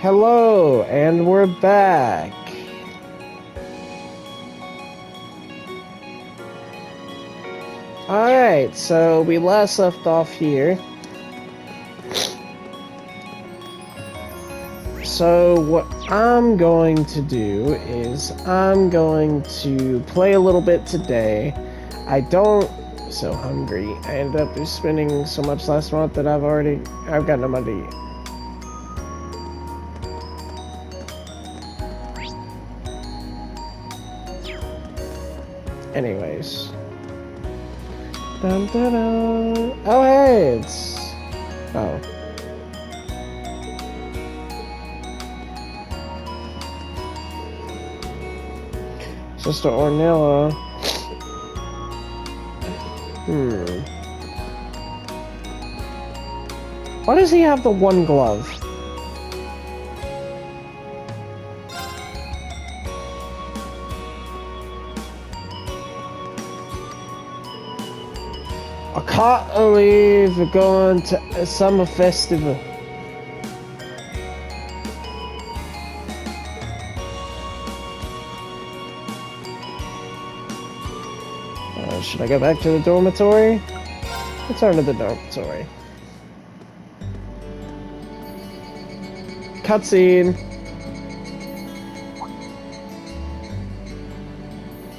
Hello, and we're back. Alright, so we last left off here. So what I'm going to do is I'm going to play a little bit today. So hungry. I ended up spending so much last month that I've got no money to eat. Anyways. Dun, dun, dun. Oh, hey, Oh. Sister Ornella. Why does he have the one glove? I can't believe we're going to a summer festival. Should I go back to the dormitory? Let's turn to the dormitory. Cutscene.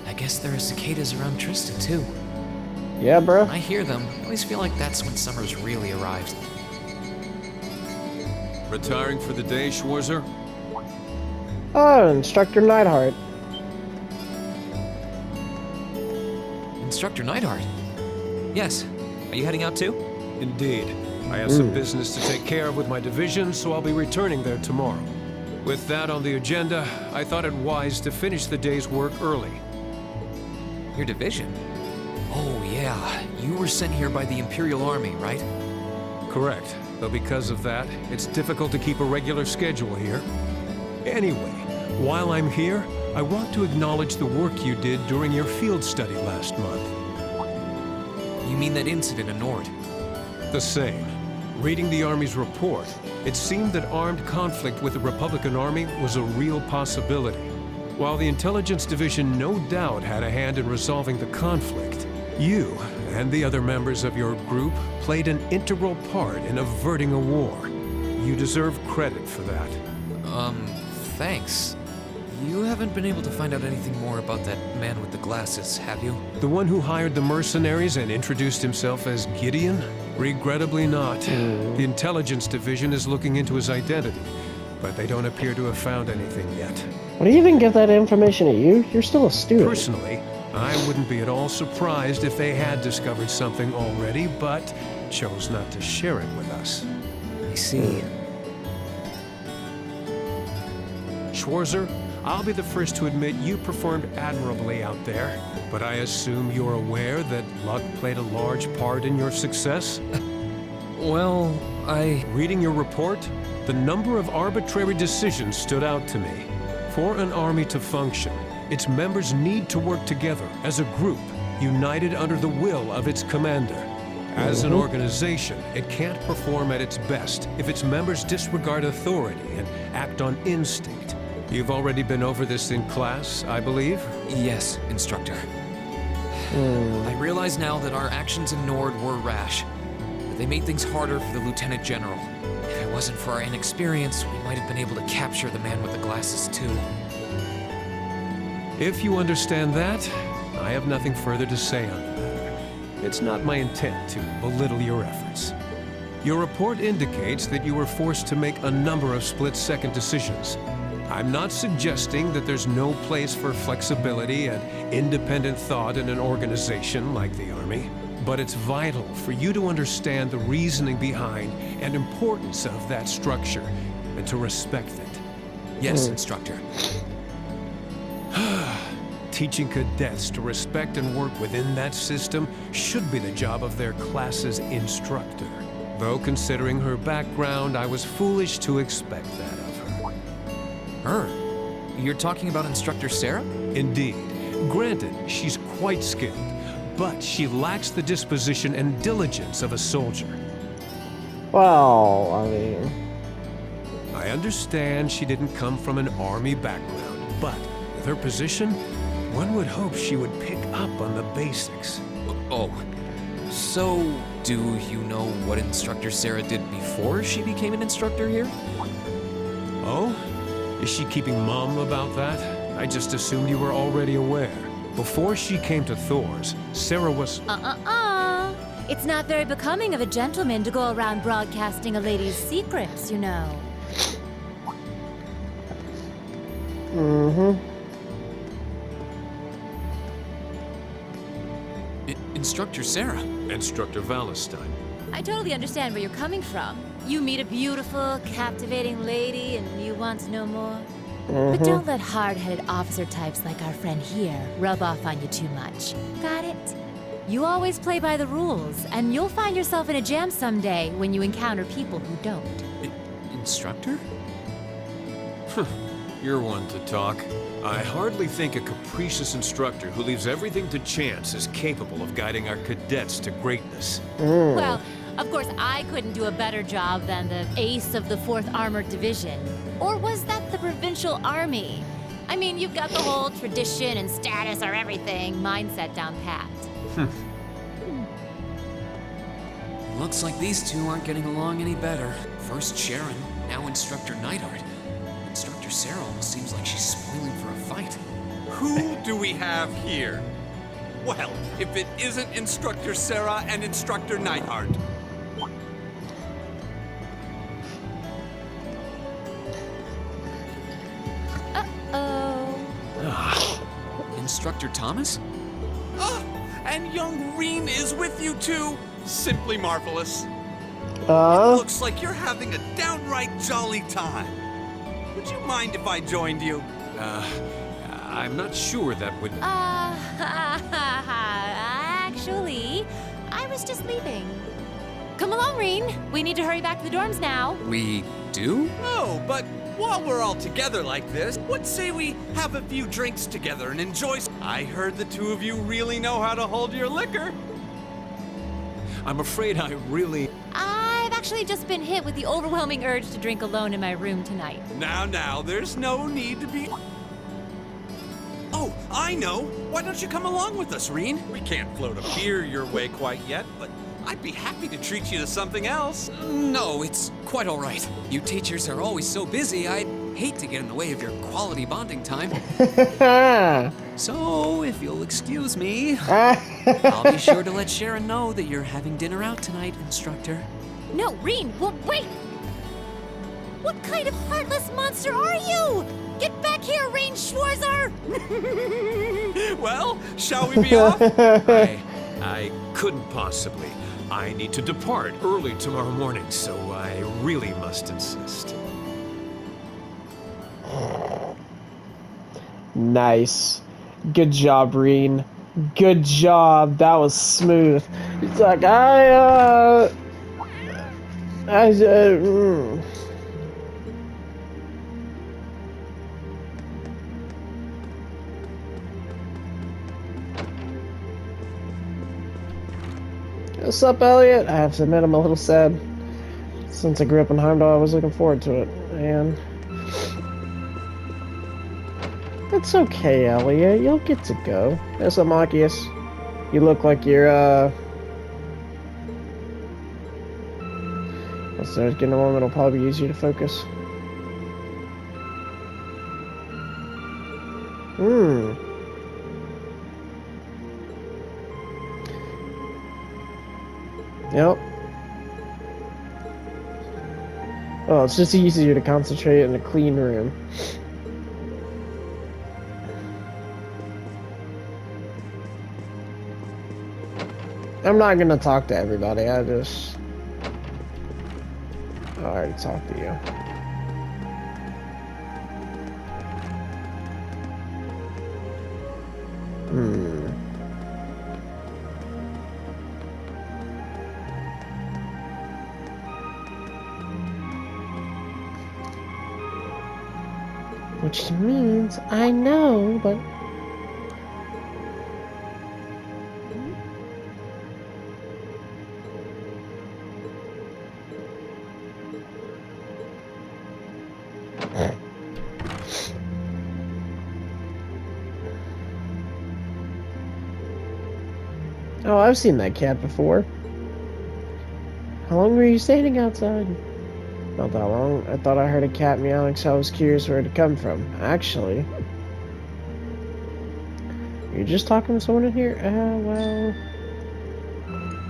I guess there are cicadas around Tristan too. Yeah, bro. When I hear them, I always feel like that's when summer's really arrived. Retiring for the day, Schwarzer? Oh, Instructor Neidhart. Instructor Neidhart? Yes. Are you heading out too? Indeed. I have some business to take care of with my division, so I'll be returning there tomorrow. With that on the agenda, I thought it wise to finish the day's work early. Your division? Oh yeah, you were sent here by the Imperial Army, right? Correct. Though because of that, it's difficult to keep a regular schedule here. Anyway, while I'm here, I want to acknowledge the work you did during your field study last month. You mean that incident in Nord? The same. Reading the Army's report, it seemed that armed conflict with the Republican Army was a real possibility. While the Intelligence Division no doubt had a hand in resolving the conflict, you and the other members of your group played an integral part in averting a war. You deserve credit for that. Thanks. You haven't been able to find out anything more about that man with the glasses, have you? The one who hired the mercenaries and introduced himself as Gideon? Regrettably not. The Intelligence Division is looking into his identity, but they don't appear to have found anything yet. Would he even give that information to you? You're still a student. Personally, I wouldn't be at all surprised if they had discovered something already, but chose not to share it with us. I see. Schwarzer, I'll be the first to admit you performed admirably out there, but I assume you're aware that luck played a large part in your success? Well, Reading your report, the number of arbitrary decisions stood out to me. For an army to function, its members need to work together as a group, united under the will of its commander. As an organization, it can't perform at its best if its members disregard authority and act on instinct. You've already been over this in class, I believe? Yes, Instructor. I realize now that our actions in Nord were rash, but they made things harder for the Lieutenant General. If it wasn't for our inexperience, we might have been able to capture the man with the glasses too. If you understand that, I have nothing further to say on the matter. It's not my intent to belittle your efforts. Your report indicates that you were forced to make a number of split-second decisions. I'm not suggesting that there's no place for flexibility and independent thought in an organization like the Army, but it's vital for you to understand the reasoning behind and importance of that structure, and to respect it. Yes, Instructor. Teaching cadets to respect and work within that system should be the job of their class's instructor. Though considering her background, I was foolish to expect that of her. Her? You're talking about Instructor Sarah? Indeed. Granted, she's quite skilled, but she lacks the disposition and diligence of a soldier. Well, I mean... I understand she didn't come from an army background, but with her position, one would hope she would pick up on the basics. Oh, so do you know what Instructor Sarah did before she became an instructor here? Oh? Is she keeping mum about that? I just assumed you were already aware. Before she came to Thor's, Sarah was... It's not very becoming of a gentleman to go around broadcasting a lady's secrets, you know. Instructor Sarah. Instructor Valentine. I totally understand where you're coming from. You meet a beautiful, captivating lady and you want to know more. But don't let hard-headed officer types like our friend here rub off on you too much. Got it? You always play by the rules, and you'll find yourself in a jam someday when you encounter people who don't. Instructor? You're one to talk. I hardly think a capricious instructor who leaves everything to chance is capable of guiding our cadets to greatness. Well, of course, I couldn't do a better job than the ace of the 4th Armored Division. Or was that the Provincial Army? I mean, you've got the whole tradition and status or everything mindset down pat. Looks like these two aren't getting along any better. First Sharon, now Instructor Neidhart. Instructor Sarah almost seems like she's spoiling for a fight. Who do we have here? Well, if it isn't Instructor Sarah and Instructor Neidhart. Instructor Thomas? Ah, and young Reen is with you too. Simply marvelous. It looks like you're having a downright jolly time. Would you mind if I joined you? I'm not sure that would... Actually, I was just leaving. Come along, Reen. We need to hurry back to the dorms now. We do? Oh, but while we're all together like this, what say we have a few drinks together and enjoy... I heard the two of you really know how to hold your liquor. I'm afraid I really... I've actually just been hit with the overwhelming urge to drink alone in my room tonight. Now, there's no need to be... Oh, I know! Why don't you come along with us, Reen? We can't float a beer your way quite yet, but I'd be happy to treat you to something else. No, it's quite all right. You teachers are always so busy, I'd hate to get in the way of your quality bonding time. So, if you'll excuse me, I'll be sure to let Sharon know that you're having dinner out tonight, Instructor. No, Reen, wait! What kind of heartless monster are you? Get back here, Reen Schwarzer! Well, shall we be off? I couldn't possibly. I need to depart early tomorrow morning, so I really must insist. Nice. Good job, Reen. Good job. That was smooth. It's like, What's up, Elliot? I have to admit I'm a little sad. Since I grew up in Heimdall, I was looking forward to it. And it's okay, Elliot. You'll get to go. There's a Machias. You look like you're, Once there's getting along, it'll probably be easier to focus. Yep. Oh, it's just easier to concentrate in a clean room. I'm not gonna talk to everybody, I already talked to you. Which means I know, but... Oh, I've seen that cat before. How long were you standing outside? Not that long. I thought I heard a cat meowing, so I was curious where it had come from. Actually, you're just talking to someone in here? Well...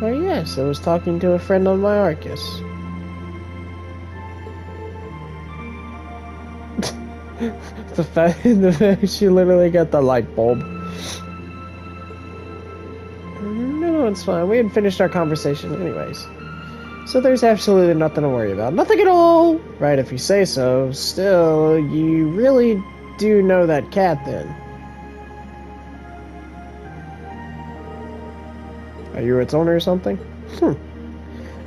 Oh yes, I was talking to a friend on my Arcus. the fact she literally got the light bulb. No, it's fine. We had finished our conversation anyways. So there's absolutely nothing to worry about. Nothing at all! Right, if you say so. Still, you really do know that cat then. Are you its owner or something?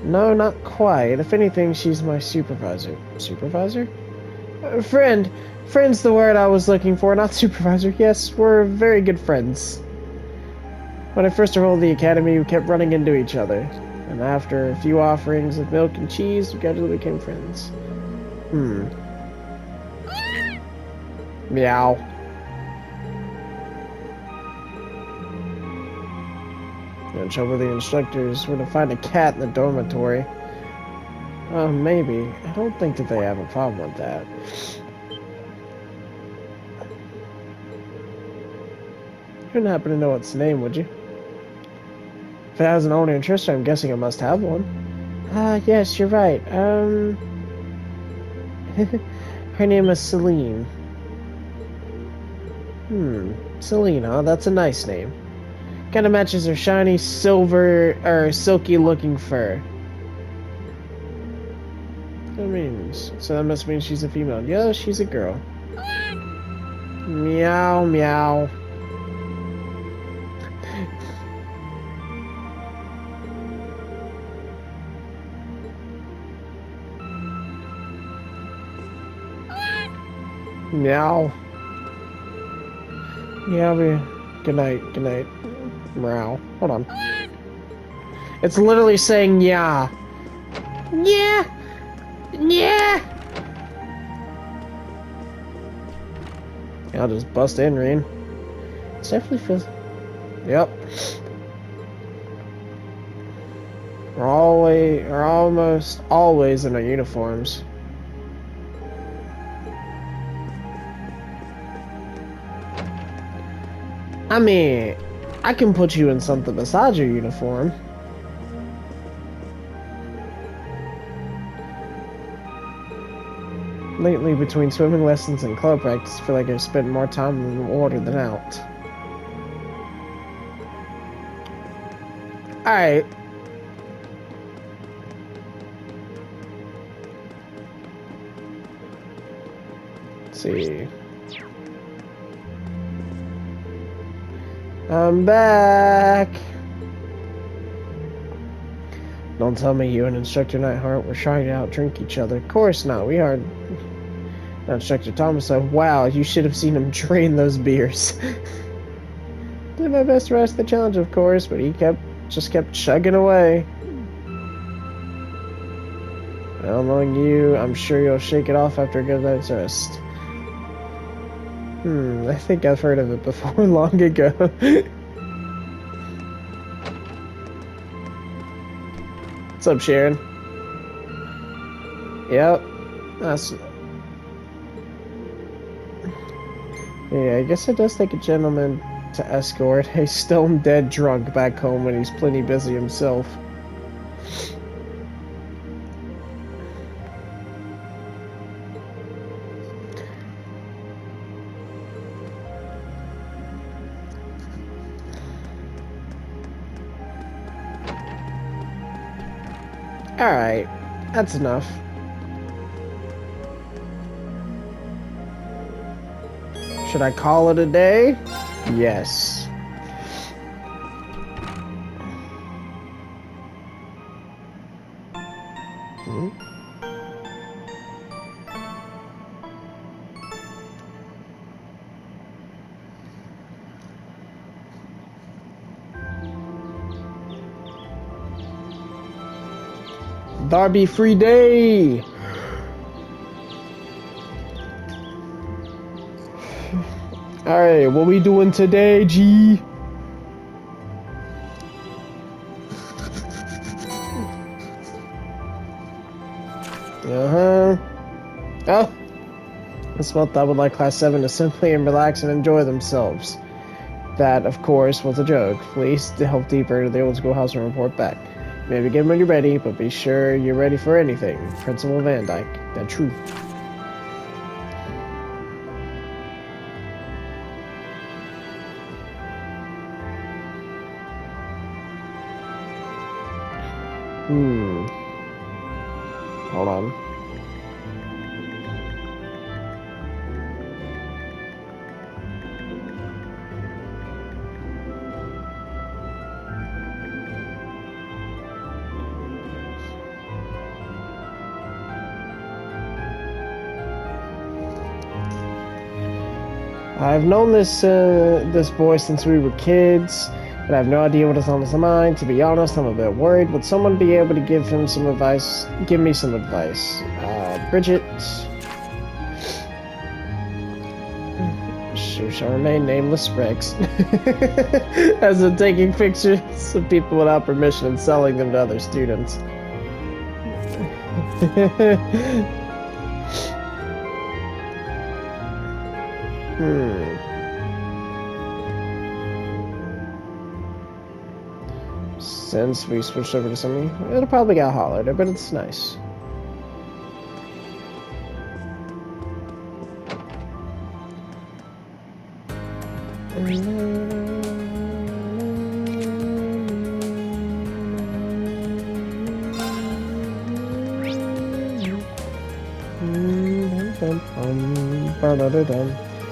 No, not quite. If anything, she's my supervisor. Supervisor? Friend. Friend's the word I was looking for, not supervisor. Yes, we're very good friends. When I first enrolled in the academy, we kept running into each other. And after a few offerings of milk and cheese, we gradually became friends. Meow. The trouble with the instructors were to find a cat in the dormitory. Maybe. I don't think that they have a problem with that. You wouldn't happen to know its name, would you? If it has an owner and Tristan, I'm guessing it must have one. Yes, you're right. Her name is Celine. Celine, huh? That's a nice name. Kinda matches her shiny, silver, or silky-looking fur. That means... So that must mean she's a female. Yeah, she's a girl. Meow, meow. Meow. Yeah, good night, good night. Meow. Hold on. It's literally saying yeah. Yeah. Yeah. I'll just bust in, Reen. It definitely feels... Yep. We're almost always in our uniforms. I mean, I can put you in something besides your uniform. Lately, between swimming lessons and club practice, I feel like I've spent more time in the water than out. Alright. Let's see. I'm back! Don't tell me you and Instructor Nightheart were trying to outdrink each other. Of course not. We are... Instructor Thomas said, wow, you should have seen him drain those beers. Did my best to rise to the challenge, of course, but he just kept chugging away. Well, knowing you, I'm sure you'll shake it off after a good night's rest. I think I've heard of it before long ago. What's up, Sharon? Yep. That's... Yeah, I guess it does take a gentleman to escort a stone dead drunk back home when he's plenty busy himself. Alright, that's enough. Should I call it a day? Yes. Darby free day! Alright, what we doing today, G? Uh-huh. Oh! This month I would like Class 7 to simply and relax and enjoy themselves. That, of course, was a joke. Please delve deeper into the old schoolhouse and report back. Maybe get when you're ready, but be sure you're ready for anything. Principal Van Dyke. That true. Hold on. I've known this boy since we were kids, but I have no idea what is on his mind. To be honest, I'm a bit worried. Would someone be able to give him some advice? Give me some advice. Bridget. She shall remain nameless, Rex. As in taking pictures of people without permission and selling them to other students. Since we switched over to something, it'll probably get hollered, but it's nice.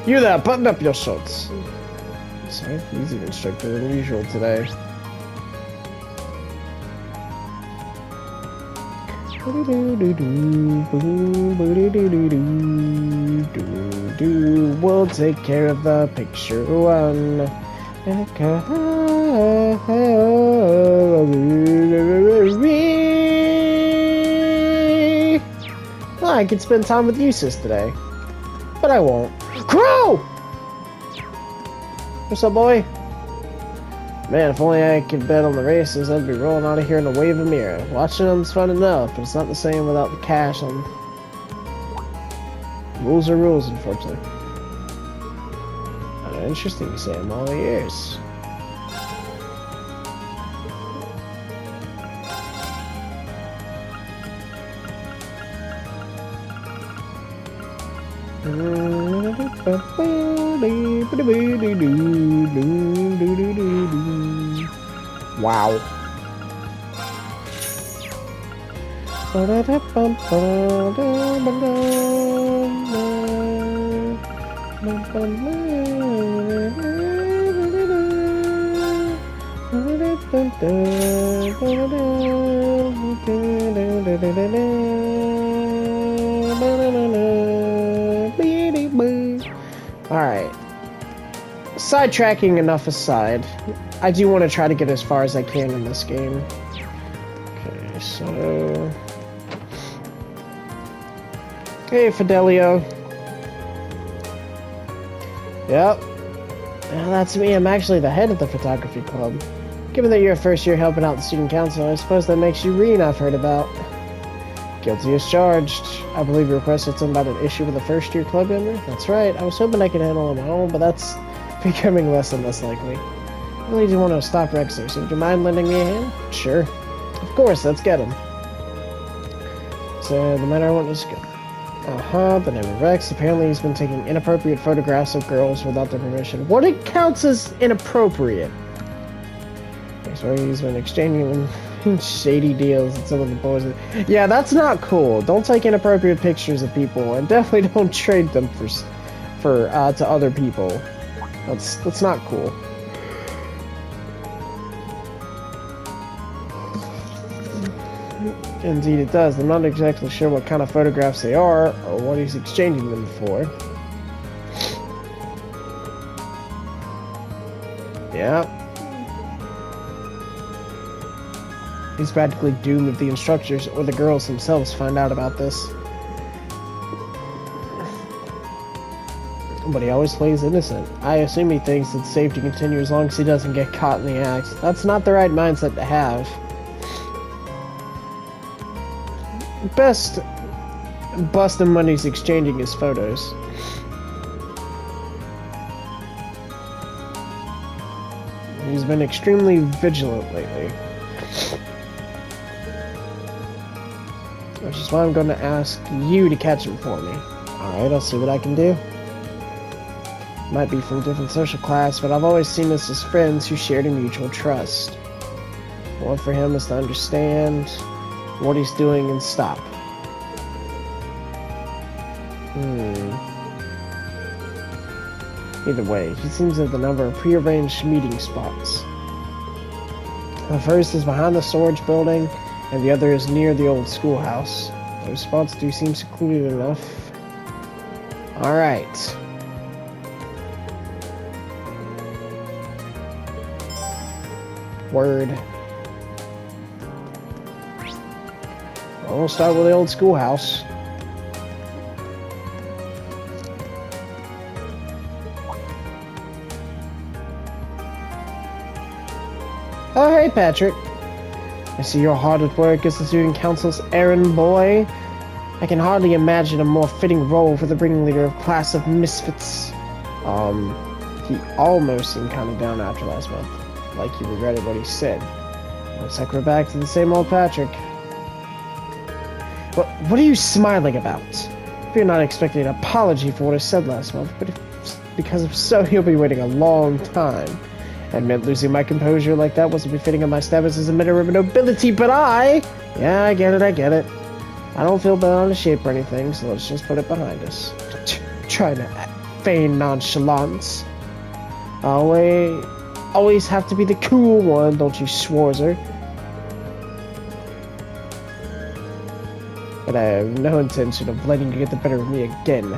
You there, button up your shorts. Sorry, he's even stricter than usual today. We'll take care of the picture one. I could spend time with Eustace today, but I won't. Crow! What's up, boy? Man, if only I could bet on the races, I'd be rolling out of here in a wave of mirror. Watching them's fun enough, but it's not the same without the cash on. Rules are rules, unfortunately. Interesting, you say. I'm all ears. Wow. Alright. Sidetracking enough aside, I do want to try to get as far as I can in this game. Okay, so... Hey, Fidelio. Yep. Well, that's me. I'm actually the head of the photography club. Given that you're a first year helping out the student council, I suppose that makes you Reen I've heard about. Guilty as charged. I believe you requested something about an issue with a first year club member? That's right. I was hoping I could handle it on my own, but that's becoming less and less likely. I really do want to stop Rex there, so would you mind lending me a hand? Sure. Of course, let's get him. So, the matter I want is go. The name of Rex. Apparently he's been taking inappropriate photographs of girls without their permission. What it counts as inappropriate? So he's been exchanging shady deals with some of the boys. Yeah, that's not cool. Don't take inappropriate pictures of people, and definitely don't trade them to other people. That's not cool. Indeed it does. I'm not exactly sure what kind of photographs they are, or what he's exchanging them for. Yeah. He's practically doomed if the instructors or the girls themselves find out about this. But he always plays innocent. I assume he thinks it's safe to continue as long as he doesn't get caught in the act. That's not the right mindset to have. Best busting when he's exchanging his photos. He's been extremely vigilant lately. Which is why I'm going to ask you to catch him for me. Alright, I'll see what I can do. Might be from different social class, but I've always seen us as friends who shared a mutual trust. One for him is to understand what he's doing and stop. Either way, he seems to have the number of prearranged meeting spots. The first is behind the storage building, and the other is near the old schoolhouse. Those spots do seem secluded enough. Alright. Word. We'll start with the old schoolhouse. Oh, hey, Patrick. I see you're hard at work as the student council's errand boy. I can hardly imagine a more fitting role for the ringleader of class of misfits. He almost seemed kind of down after last month. Like he regretted what he said. Looks like we're back to the same old Patrick. What are you smiling about? If you're not expecting an apology for what I said last month, but because if so, you'll be waiting a long time. I admit losing my composure like that wasn't befitting of my status as a member of nobility, but yeah, I get it. I don't feel bad out of shape or anything, so let's just put it behind us. Trying to feign nonchalance. Always have to be the cool one, don't you, Schwarzer? But I have no intention of letting you get the better of me again.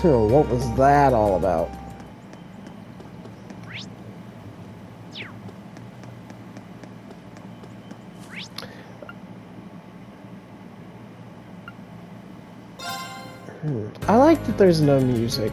So, what was that all about? I like that there's no music.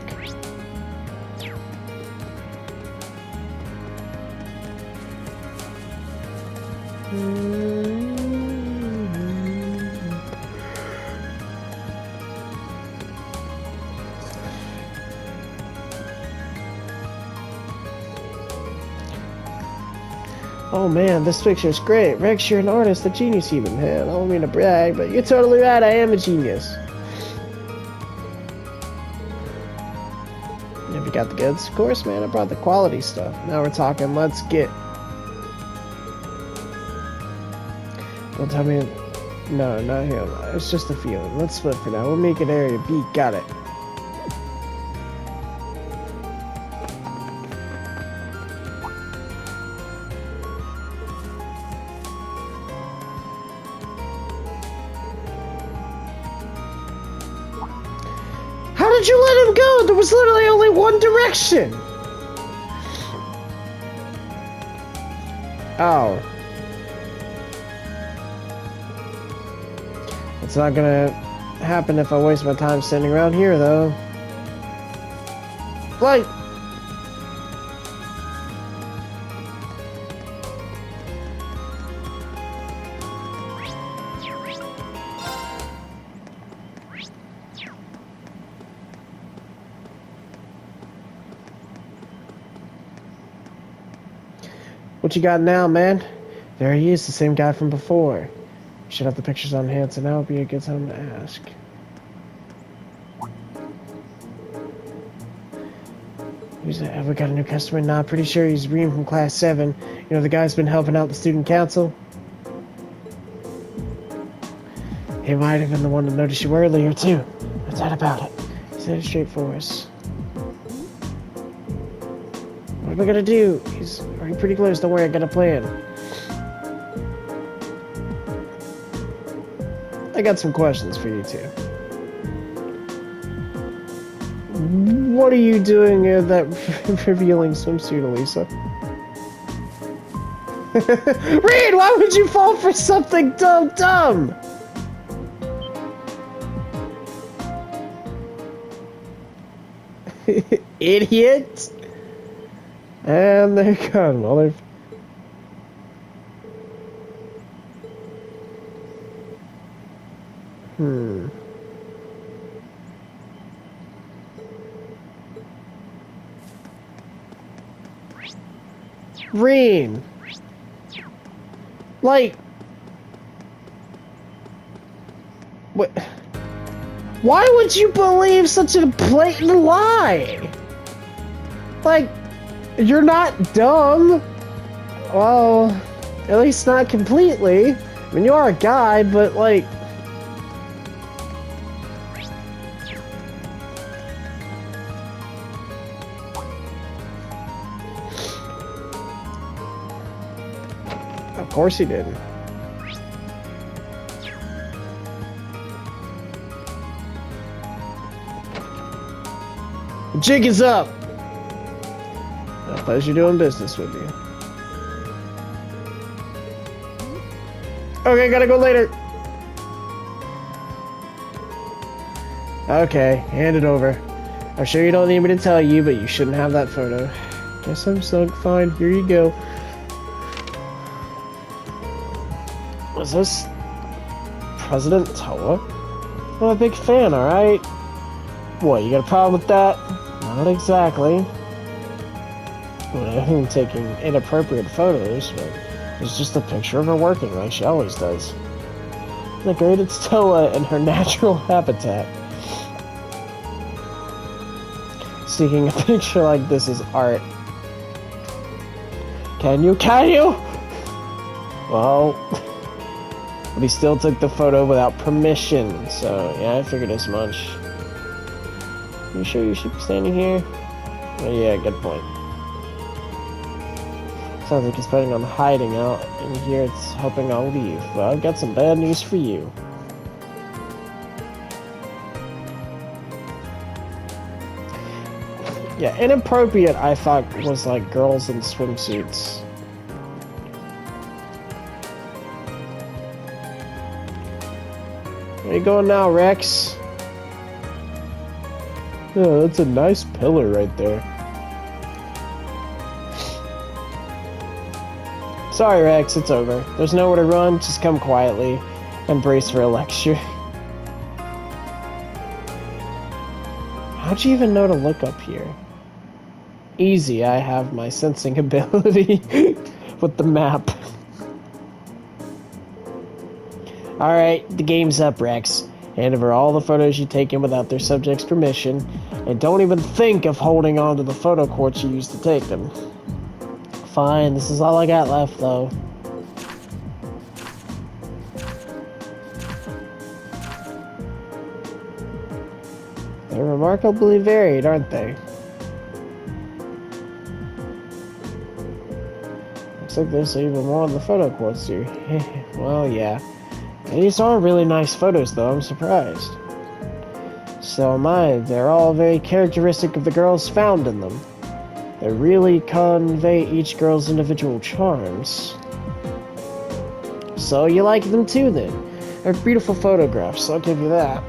Oh man, this picture's great. Rex, you're an artist, a genius even. Man, I don't mean to brag, but you're totally right, I am a genius. Have you got the goods? Of course, man, I brought the quality stuff. Now we're talking, let's get... Don't tell me... No, not him. It's just a feeling. Let's split for now. We'll make it area B. Got it. How did you let him go? There was literally only one direction. Oh. It's not gonna happen if I waste my time standing around here, though. Like... What you got now, man? There he is, the same guy from before. Should have the pictures on hand, so now would be a good time to ask. Who's that? Have we got a new customer? Nah, pretty sure he's Reem from Class 7. You know, the guy's been helping out the student council? He might have been the one to notice you earlier, too. What's that about it? He's headed straight for us. What am I gonna do? He's already pretty close. Don't worry, I got a plan. I got some questions for you, too. What are you doing in that revealing swimsuit, Elisa? Reed, why would you fall for something dumb? Idiot! And they're gone. Well, they're... Reen! Like... What? Why would you believe such a blatant lie? Like, you're not dumb. Well, at least not completely. I mean, you are a guy, but like... Of course he didn't. The jig is up! A pleasure doing business with you. Okay, gotta go later. Okay, hand it over. I'm sure you don't need me to tell you, but you shouldn't have that photo. Guess I'm stuck. Fine, here you go. Was this President Toa? I'm a big fan, alright? What, you got a problem with that? Not exactly. I'm taking inappropriate photos, but it's just a picture of her working like she always does. Look, great, it's Toa in her natural habitat. Seeking a picture like this is art. Can you? Well... But he still took the photo without permission, so yeah, I figured as much. You sure you should be standing here? Oh yeah, good point. Sounds like he's planning on hiding out, and here it's hoping I'll leave. Well, I've got some bad news for you. Yeah, inappropriate I thought was like girls in swimsuits. Where you going now, Rex? Oh, that's a nice pillar right there. Sorry, Rex, it's over. There's nowhere to run, just come quietly and brace for a lecture. How'd you even know to look up here? Easy, I have my sensing ability with the map. Alright, the game's up, Rex. Hand over all the photos you've taken without their subject's permission, and don't even think of holding on to the photo quartz you used to take them. Fine, this is all I got left, though. They're remarkably varied, aren't they? Looks like there's even more on the photo quartz here. Well, yeah. These are really nice photos, though. I'm surprised. So am I. They're all very characteristic of the girls found in them. They really convey each girl's individual charms. So you like them too, then? They're beautiful photographs, I'll give you that.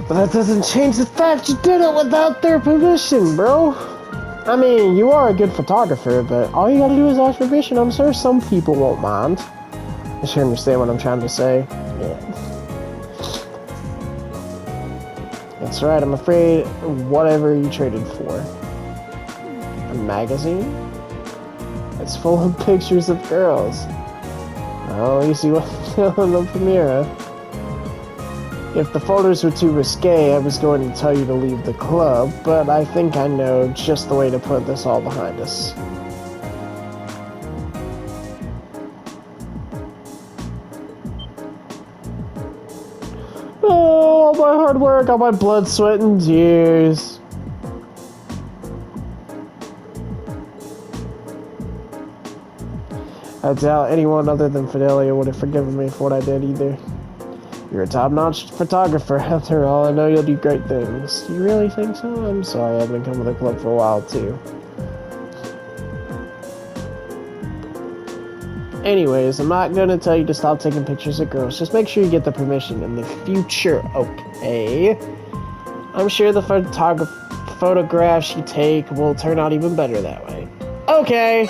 But that doesn't change the fact you did it without their permission, bro. I mean, you are a good photographer, but all you gotta do is ask permission. I'm sure some people won't mind. You should understand what I'm trying to say. Yeah. That's right, I'm afraid whatever you traded for. A magazine? It's full of pictures of girls. Oh, you see what's in the premiere. If the photos were too risque, I was going to tell you to leave the club, but I think I know just the way to put this all behind us. Oh, all my hard work, all my blood, sweat, and tears. I doubt anyone other than Fidelia would have forgiven me for what I did either. You're a top-notch photographer. After all, I know you'll do great things. Do you really think so? I'm sorry, I've been coming to the club for a while, too. Anyways, I'm not gonna tell you to stop taking pictures of girls. Just make sure you get the permission in the future, okay? I'm sure the photographs you take will turn out even better that way. Okay!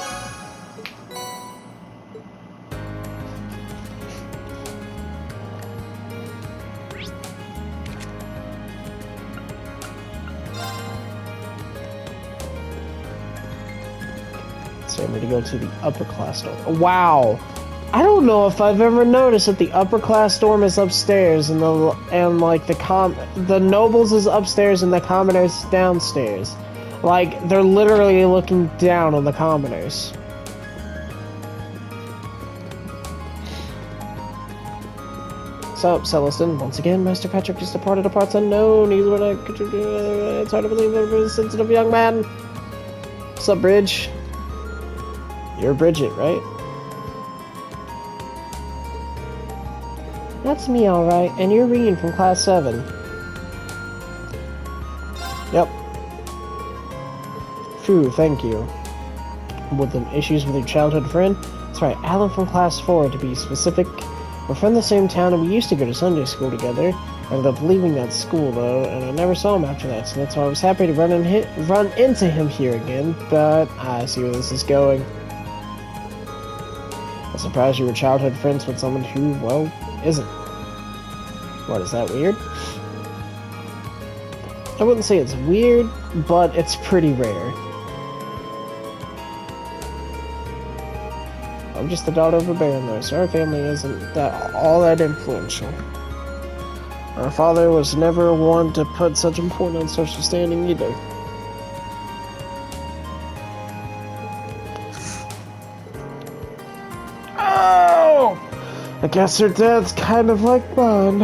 So I'm gonna go to the upper class dorm. Wow! I don't know if I've ever noticed that the upper class dorm is upstairs and the nobles is upstairs and the commoners is downstairs. Like, they're literally looking down on the commoners. So, Celestin, once again, Master Patrick just departed to parts unknown. He's what it's hard to believe a sensitive young man. What's up, Bridge? You're Bridget, right? That's me, alright. And you're Rean from Class 7. Yep. Phew, thank you. With the issues with your childhood friend? That's right, Alan from Class 4, to be specific. We're from the same town and we used to go to Sunday school together. I ended up leaving that school, though, and I never saw him after that, so that's why I was happy to run into him here again, but I see where this is going. I'm surprised you were childhood friends with someone who, well, isn't. What, is that weird? I wouldn't say it's weird, but it's pretty rare. I'm just the daughter of a baron, though, so our family isn't all that influential. Our father was never one to put such importance on social standing either. Oh! I guess her dad's kind of like mine.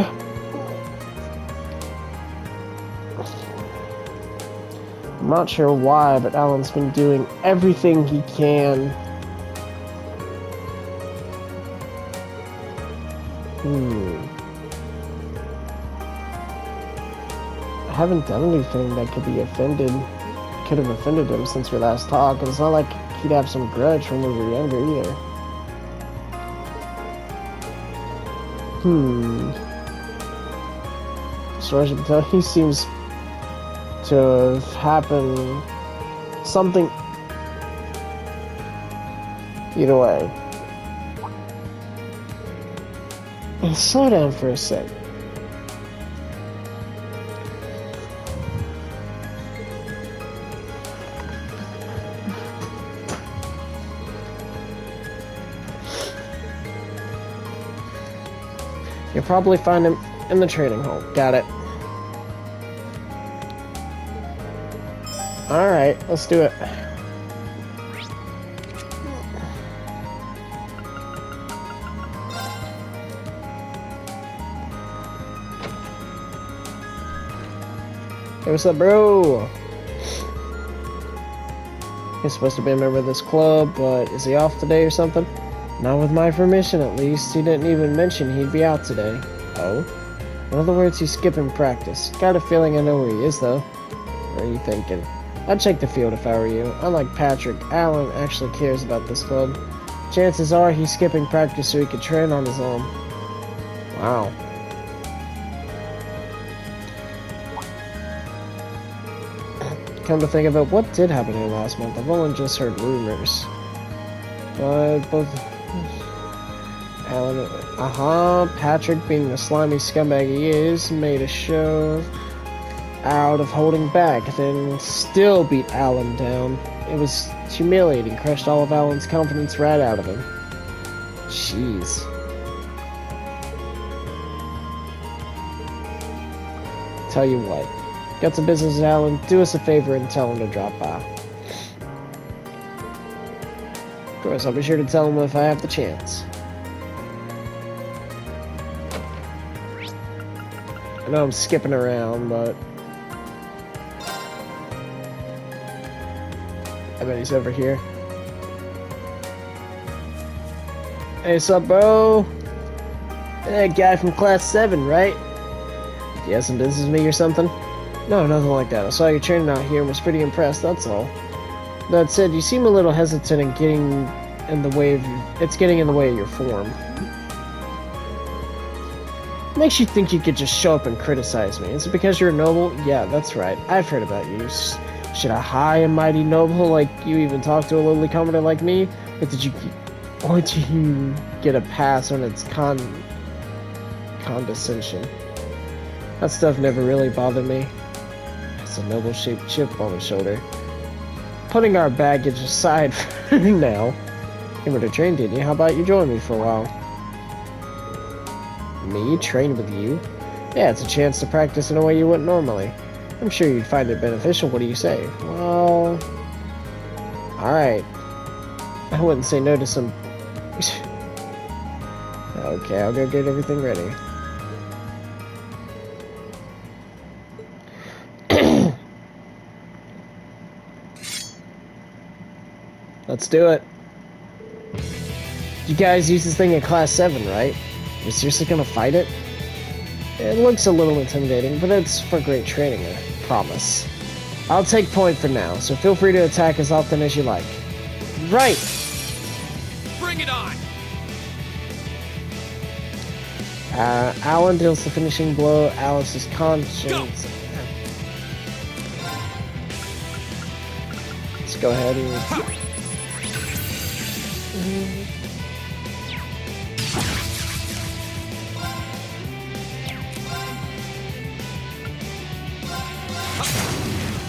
I'm not sure why, but Alan's been doing everything he can. I haven't done anything that could have offended him since we last talked, and it's not like he'd have some grudge from when we were younger either. As far as I can tell, he seems to have happened something. Either way. Slow down for a sec. You'll probably find him in the trading hall. Got it. Alright, let's do it. Hey, what's up, bro? He's supposed to be a member of this club, but is he off today or something? Not with my permission, at least. He didn't even mention he'd be out today. Oh? In other words, he's skipping practice. Got a feeling I know where he is, though. What are you thinking? I'd check the field if I were you. Unlike Patrick, Alan actually cares about this club. Chances are he's skipping practice so he could train on his own. Wow. Come to think of it, what did happen here last month? I've only just heard rumors. But both Alan, Patrick, being the slimy scumbag he is, made a show out of holding back, then still beat Alan down. It was humiliating, crushed all of Alan's confidence right out of him. Jeez. Tell you what, got some business, Alan. Do us a favor and tell him to drop by. Of course, I'll be sure to tell him if I have the chance. I know I'm skipping around, but I bet he's over here. Hey, what's up, bro? That guy from Class 7, right? You have some business with me or something? No, nothing like that. I saw you training out here and was pretty impressed, that's all. That said, you seem a little hesitant in getting in the way of it's getting in the way of your form. Makes you think you could just show up and criticize me. Is it because you're a noble? Yeah, that's right. I've heard about you. Should a high and mighty noble like you even talk to a lowly commoner like me? Or do you get a pass on its condescension? That stuff never really bothered me. It's a noble-shaped chip on his shoulder. Putting our baggage aside for now. You were to train, didn't you? How about you join me for a while? Me? Train with you? Yeah, it's a chance to practice in a way you wouldn't normally. I'm sure you'd find it beneficial. What do you say? Well... Alright. I wouldn't say no to some... Okay, I'll go get everything ready. Let's do it. You guys use this thing in Class 7, right? You're seriously gonna fight it? It looks a little intimidating, but it's for great training, I promise. I'll take point for now, so feel free to attack as often as you like. Right! Bring it on! Alan deals the finishing blow. Alice's conscience. Let's go ahead and...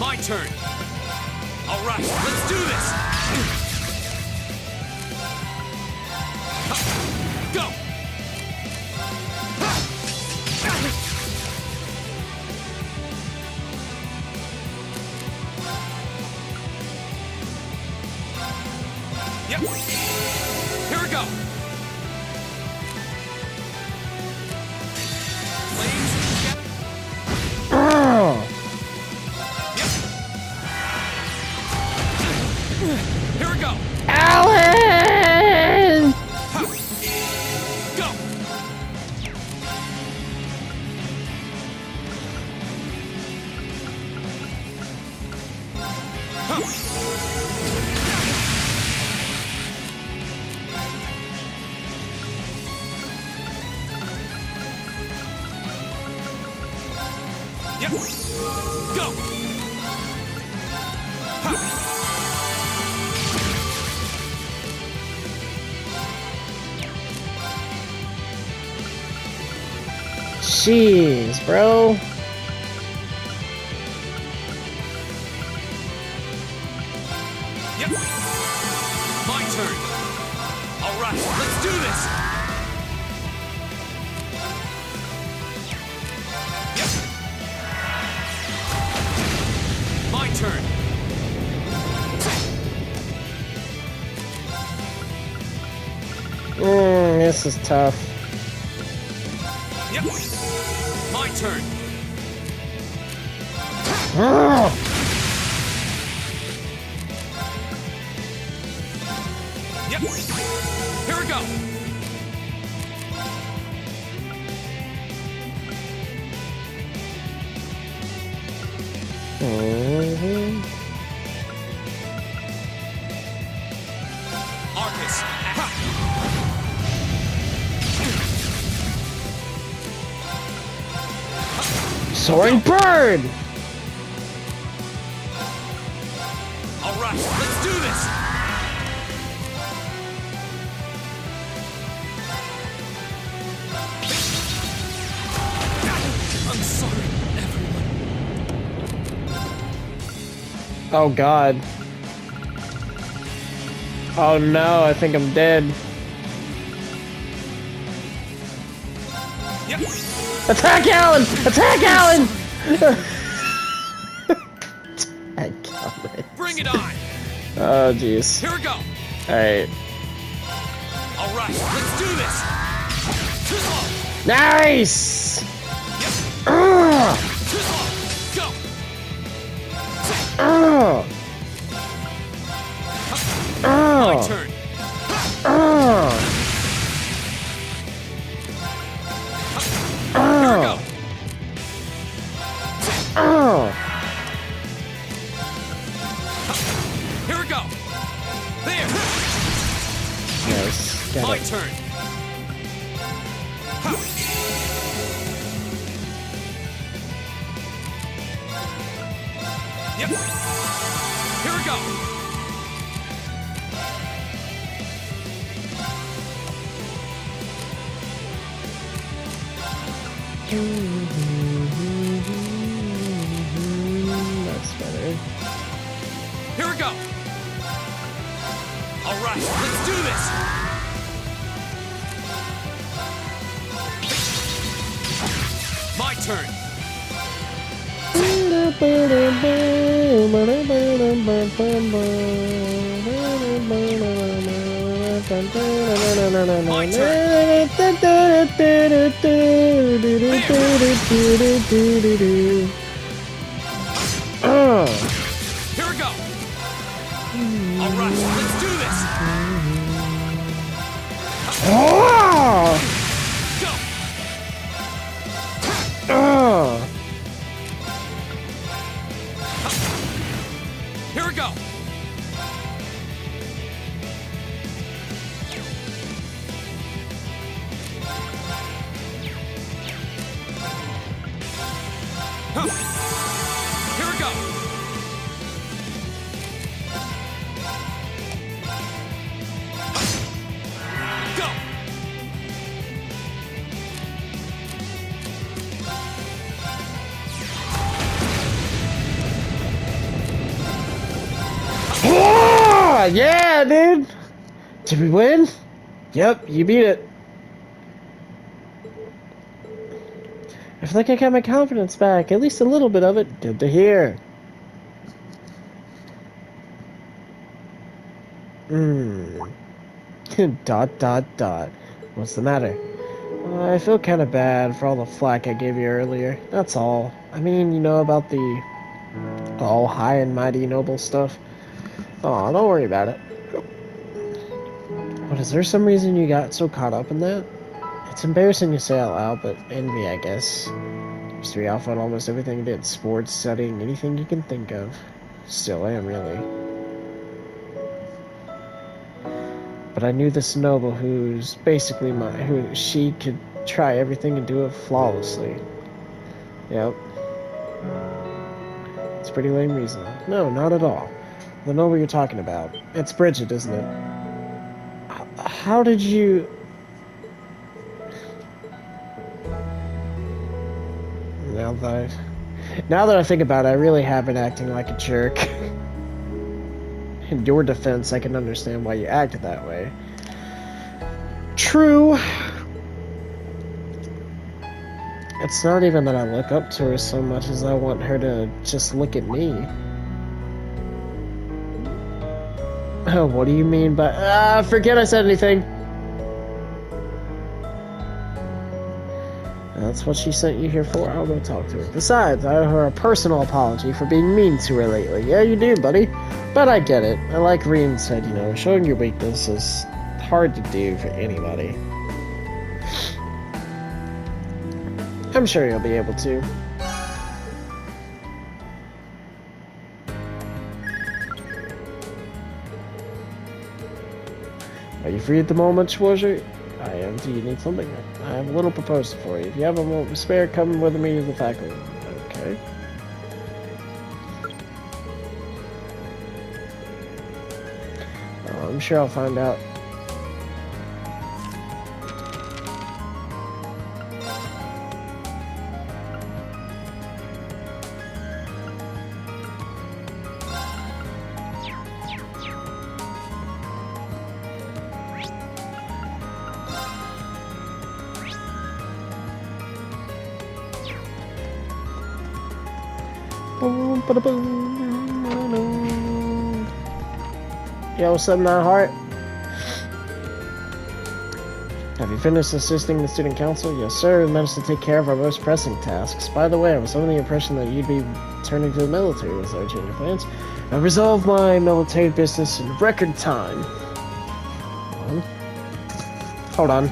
My turn! Alright, let's do this! Go! Yep! Here we go! Flames together. Here we go! Alan! Go! Yep! Go! Jeez, bro. Yep. My turn. All right, let's do this. Yep. My turn. This is tough. Yep. My turn. Yep. Here we go. Arcus. Soaring bird! All right, let's do this. I'm sorry, everyone. Oh god. Oh no, I think I'm dead. Yep. Attack Alan! Attack Alan! Attack Alan. Bring it on. Oh jeez. Here we go. Alright. All right, let's do this. Nice! Yep. Go. My turn. Get My it. turn. Ha. Yep. Here we go. That's better. Here we go. All right, let's do this. My turn. My Here we go. All right, let's do this. Go. Here we go. Huh. Here we go. Go. Yeah, dude! Did we win? Yep, you beat it. I feel like I got my confidence back, at least a little bit of it. Good to hear. Dot, dot, dot. What's the matter? I feel kind of bad for all the flack I gave you earlier. That's all. I mean, you know about the all high and mighty noble stuff. Oh, don't worry about it. But is there some reason you got so caught up in that? It's embarrassing to say out loud, but envy, I guess. Mystery Alpha and almost everything I did. Sports, studying, anything you can think of. Still am, really. But I knew this noble who's basically who she could try everything and do it flawlessly. Yep. It's a pretty lame reason. No, not at all. The noble you're talking about. It's Bridget, isn't it? How did you... Now that I think about it, I really have been acting like a jerk. In your defense, I can understand why you acted that way. True. It's not even that I look up to her so much as I want her to just look at me. Oh, what do you mean by... forget I said anything. That's what she sent you here for. I'll go talk to her. Besides, I owe her a personal apology for being mean to her lately. Yeah, you do, buddy. But I get it. And like Reem said, you know, showing your weakness is hard to do for anybody. I'm sure you'll be able to. Are you free at the moment, Schwarzer? I am. Do you need something? I have a little proposal for you. If you have a moment spare, come with me to the faculty. Okay. I'm sure I'll find out. Yo, what's up, Nine Heart? Have you finished assisting the student council? Yes, sir. We managed to take care of our most pressing tasks. By the way, I was under the impression that you'd be turning to the military. Was there a change of plans? I resolved my military business in record time. Hold on.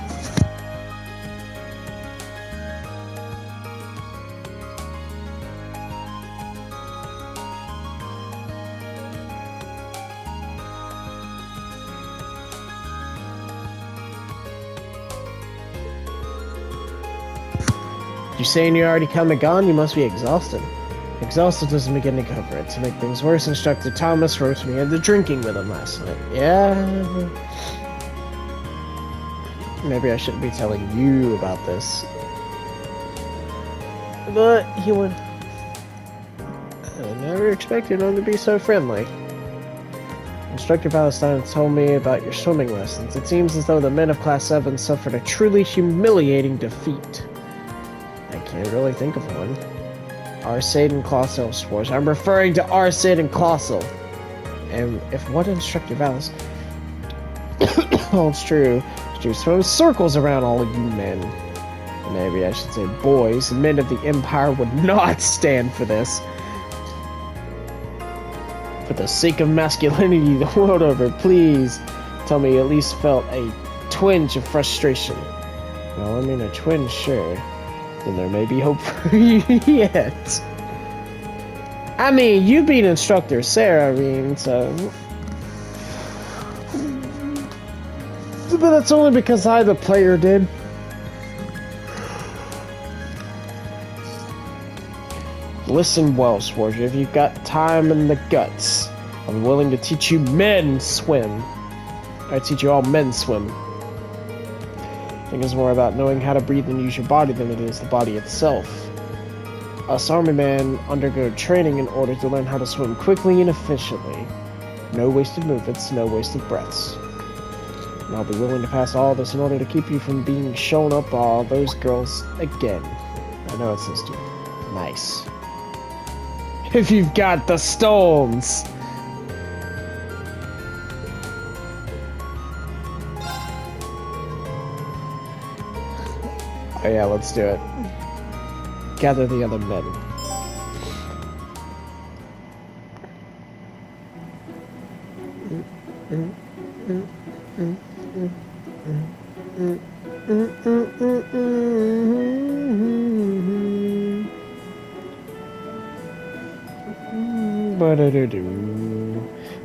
You saying you're already come and gone? You must be exhausted. Exhausted doesn't begin to cover it. To make things worse, Instructor Thomas roped me into drinking with him last night. Yeah. Maybe I shouldn't be telling you about this. But he would. I never expected him to be so friendly. Instructor Palestine told me about your swimming lessons. It seems as though the men of Class 7 suffered a truly humiliating defeat. I can't really think of one. Arcade and Colossal Sports. I'm referring to Arcade and Colossal. And if what Instructor Palestine holds true, she throws circles around all of you men. Maybe I should say boys. The men of the Empire would not stand for this. For the sake of masculinity the world over, please tell me you at least felt a twinge of frustration. Well, I mean a twinge, sure. Then there may be hope for you yet. I mean, you beat Instructor Sarah, I mean, so... But that's only because I, the player, did. Listen well, Swarger, if you've got time and the guts, I'm willing to teach you men swim. I teach you all men swim. I think it's more about knowing how to breathe and use your body than it is the body itself. Us army men undergo training in order to learn how to swim quickly and efficiently. No wasted movements, no wasted breaths. And I'll be willing to pass all this in order to keep you from being shown up by all those girls again. I know it says to. Nice. If you've got the stones! Oh yeah, let's do it. Gather the other men.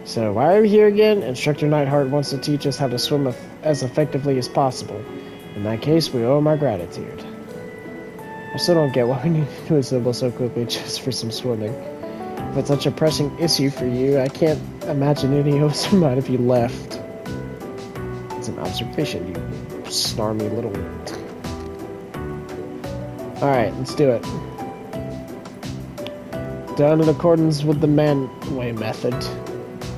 So why are we here again? Instructor Neidhart wants to teach us how to swim as effectively as possible. In that case, we owe him our gratitude. I still don't get why we need to assemble so quickly just for some swimming. If it's such a pressing issue for you, I can't imagine any of us might have you left. It's an observation, you snarmy little... Alright, let's do it. Done in accordance with the Manway method.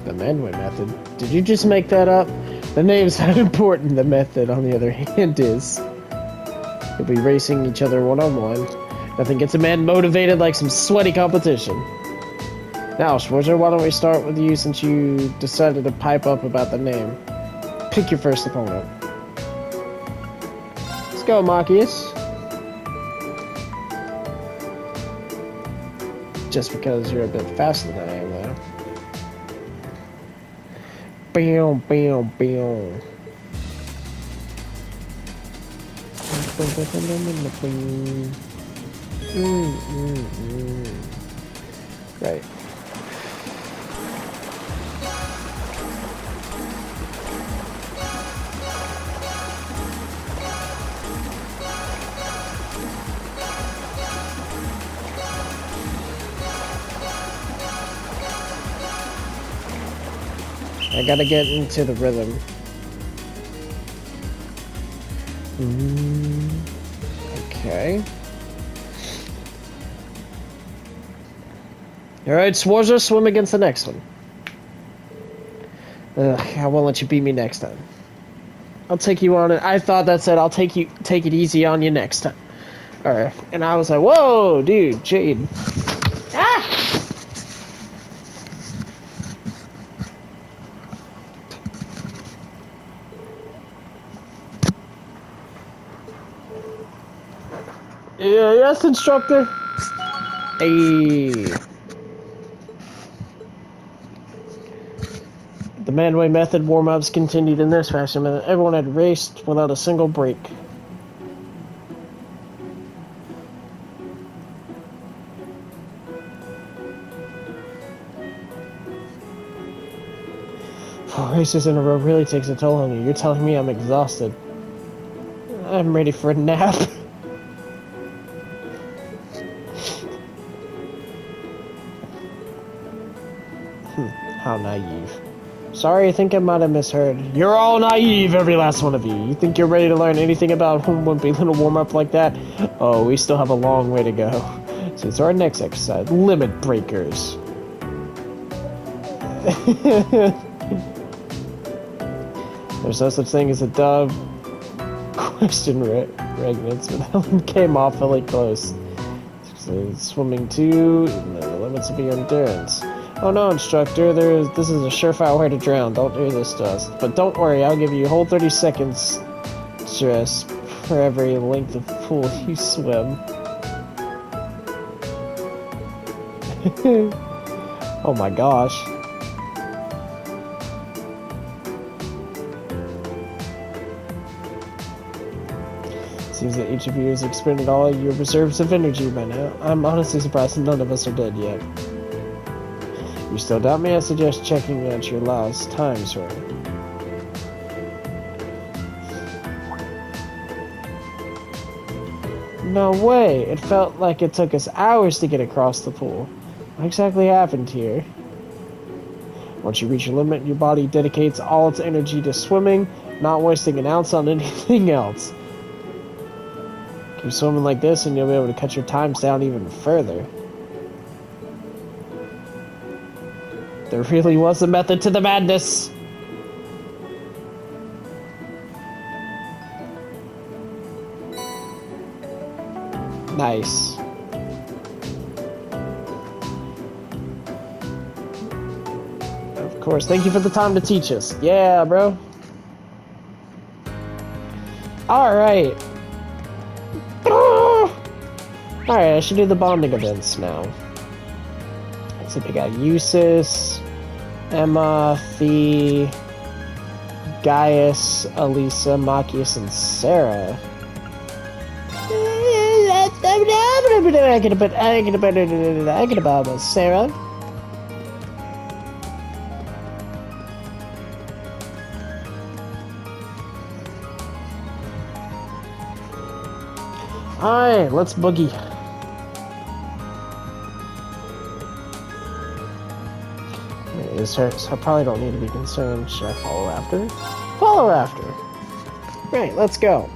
The Manway method? Did you just make that up? The name's not important, the method, on the other hand, is. You'll be racing each other one-on-one. Nothing gets a man motivated like some sweaty competition. Now, Schwarzer, why don't we start with you since you decided to pipe up about the name. Pick your first opponent. Let's go, Marcus. Just because you're a bit faster than I am, though. Bam, bam, bam. Right. I gotta get into the rhythm. Okay. Alright, Swarzer, swim against the next one. I won't let you beat me next time. I'll take you on it. I thought that said I'll take it easy on you next time. Alright. And I was like, whoa, dude, Jade. Ah! Yeah, yes, instructor. Hey. The Manway method warm-ups continued in this fashion, and everyone had raced without a single break. Four races in a row really takes a toll on you. You're telling me I'm exhausted. I'm ready for a nap. How naive. Sorry, I think I might have misheard. You're all naive, every last one of you. You think you're ready to learn anything about Wimpy Little warm-up like that? Oh, we still have a long way to go. So it's our next exercise, limit breakers. There's no such thing as a dove. Question regnants, but Helen came awfully close. So swimming too, the limits of your endurance. Oh no, instructor, this is a surefire way to drown. Don't do this to us. But don't worry, I'll give you a whole 30 seconds just for every length of pool you swim. Oh my gosh. Seems that each of you has expended all your reserves of energy by now. I'm honestly surprised none of us are dead yet. You still doubt me? I suggest checking out your last time, sir. No way! It felt like it took us hours to get across the pool. What exactly happened here? Once you reach your limit, your body dedicates all its energy to swimming, not wasting an ounce on anything else. Keep swimming like this and you'll be able to cut your times down even further. There really was a method to the madness! Nice. Of course, thank you for the time to teach us. Yeah, bro. Alright. Alright, I should do the bonding events now. So we got Eustace, Emma, Fee, Gaius, Elisa, Machias, and Sarah. I get about Sarah. Alright, let's boogie. Is her, so I probably don't need to be concerned. Should I follow after? Follow after. Right, let's go.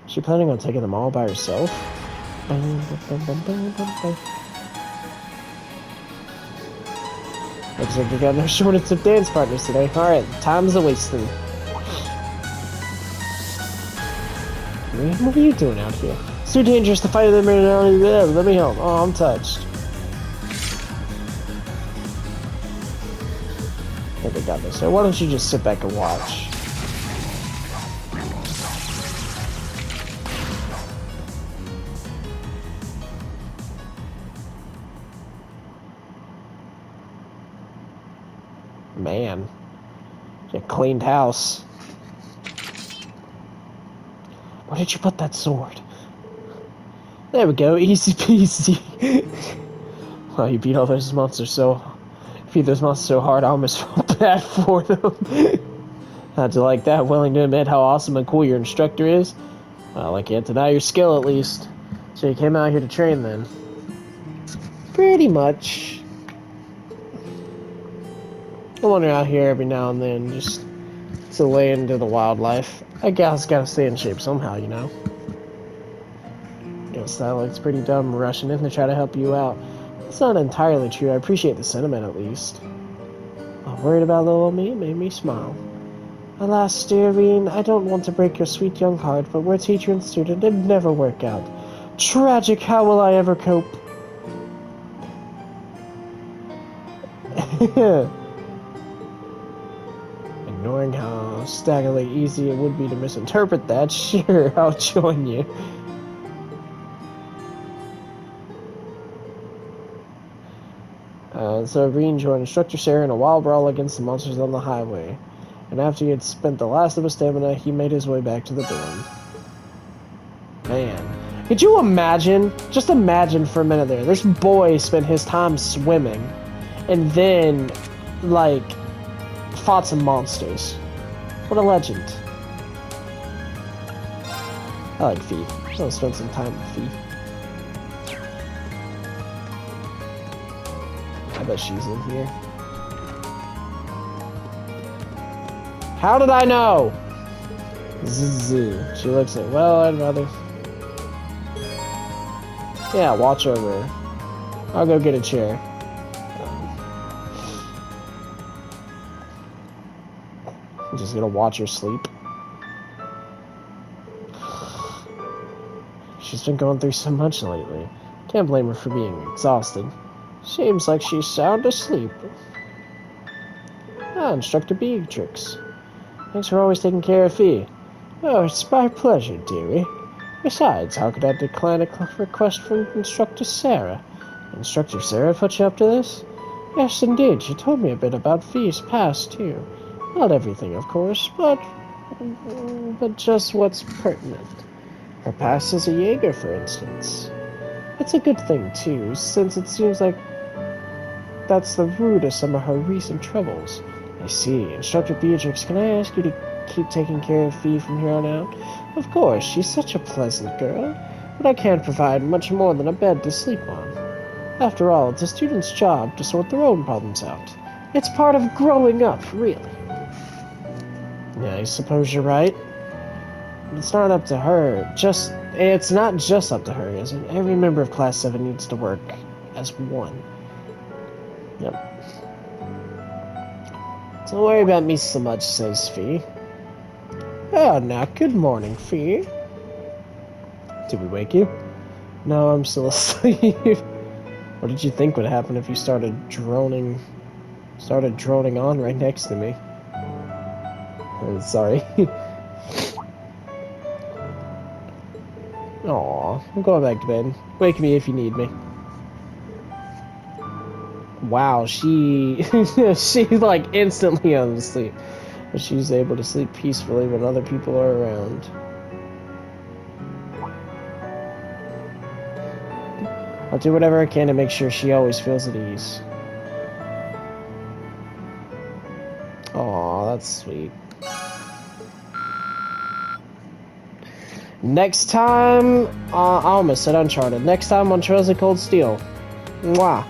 Is she planning on taking them all by herself? Looks like you got no shortage of dance partners today. Alright, time's a wasting. What are you doing out here? It's too dangerous to fight them right now. Let me help. Oh, I'm touched. I think I got this. So why don't you just sit back and watch? Man. You cleaned house. Where did you put that sword? There we go, easy peasy. Wow, you beat all those monsters so hard I almost felt bad for them. How'd you like that? Willing to admit how awesome and cool your instructor is? Well, I can't deny your skill at least. So you came out here to train then? Pretty much. I wander out here every now and then just to lay into the wildlife. I guess gotta stay in shape somehow, you know? Guess that looks pretty dumb rushing in to try to help you out. It's not entirely true. I appreciate the sentiment at least. I'm worried about little old me. It made me smile. Alas, dear Reen, I don't want to break your sweet young heart, but we're teacher and student. It'd never work out. Tragic, how will I ever cope? Ignoring how staggeringly easy it would be to misinterpret that, sure, I'll join you. So Reen joined Instructor Sarah in a wild brawl against the monsters on the highway. And after he had spent the last of his stamina, he made his way back to the dorm. Man. Could you imagine? Just imagine for a minute there. This boy spent his time swimming. And then, like, fought some monsters. What a legend. I like Fee. I'm gonna spend some time with Fee. I bet she's in here. How did I know? Zzz. She looks like, well, I'd rather... Yeah, watch over her. I'll go get a chair. I'm just gonna watch her sleep. She's been going through so much lately. Can't blame her for being exhausted. Seems like she's sound asleep. Ah, Instructor Beatrix. Thanks for always taking care of Fee. Oh, it's my pleasure, dearie. Besides, how could I decline a request from Instructor Sarah? Instructor Sarah put you up to this? Yes, indeed. She told me a bit about Fee's past, too. Not everything, of course, but just what's pertinent. Her past as a Jaeger, for instance. It's a good thing, too, since it seems like that's the root of some of her recent troubles. I see. Instructor Beatrix, can I ask you to keep taking care of Fee from here on out? Of course, she's such a pleasant girl, but I can't provide much more than a bed to sleep on. After all, it's a student's job to sort their own problems out. It's part of growing up, really. Yeah, I suppose you're right. It's not up to her. It's not just up to her, is it? Every member of Class 7 needs to work as one. Yep. Don't worry about me so much, says Fee. Oh, now, good morning, Fee. Did we wake you? No, I'm still asleep. What did you think would happen if you started droning on right next to me? Sorry. Aw, I'm going back to bed. Wake me if you need me. Wow, she like instantly asleep. But she's able to sleep peacefully when other people are around. I'll do whatever I can to make sure she always feels at ease. Aw, that's sweet. Next time, I almost said Uncharted. Next time on Trails of Cold Steel. Mwah.